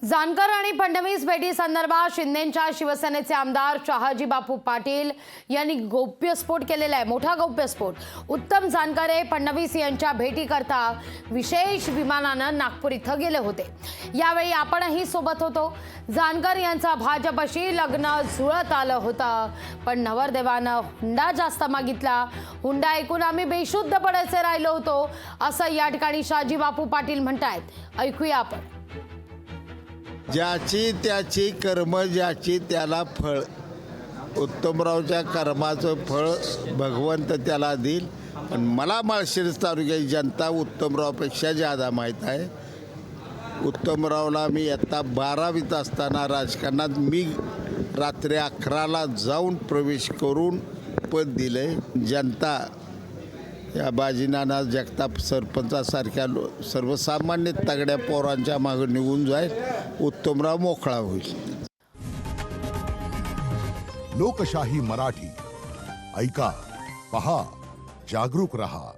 जानकर आणि फडणवीस भेटी संदर्भात शिंदेंच्या शिवसेनेचे आमदार शहाजी बापू पाटील यांनी गौप्यस्फोट केलेला आहे। मोठा गौप्यस्फोट। उत्तम जानकर हे फडणवीस यांच्या भेटीकरता विशेष विमानानं नागपूर इथं गेले होते। यावेळी आपणही सोबत होतो। जानकर यांचा भाजपशी लग्न जुळत आलं होतं, पण नवरदेवानं हुंडा जास्त मागितला। हुंडा ऐकून आम्ही बेशुद्ध पडायचे राहिलो होतो, असं या ठिकाणी शहाजी बापू पाटील म्हणतायत। ऐकूया आपण। ज्याची त्याची कर्म, ज्याची त्याला फळ। उत्तमरावच्या कर्माचं फळ भगवंत त्याला देईल। पण मला माळशिरस तालुक्याची जनता उत्तमरावपेक्षा ज्यादा माहीत आहे। उत्तमरावला मी इयत्ता 12वीत असताना राजकारणात मी रात्री 11ला जाऊन प्रवेश करून पद दिले। जनता या बाजीनाना जगताप सरपंचासारख्या सर्वसामान्य तगड्या पोरांच्या मागे निघून जाईल। उत्तमराव मोकळा होईल। लोकशाही मराठी ऐका, पहा, जागरूक रहा।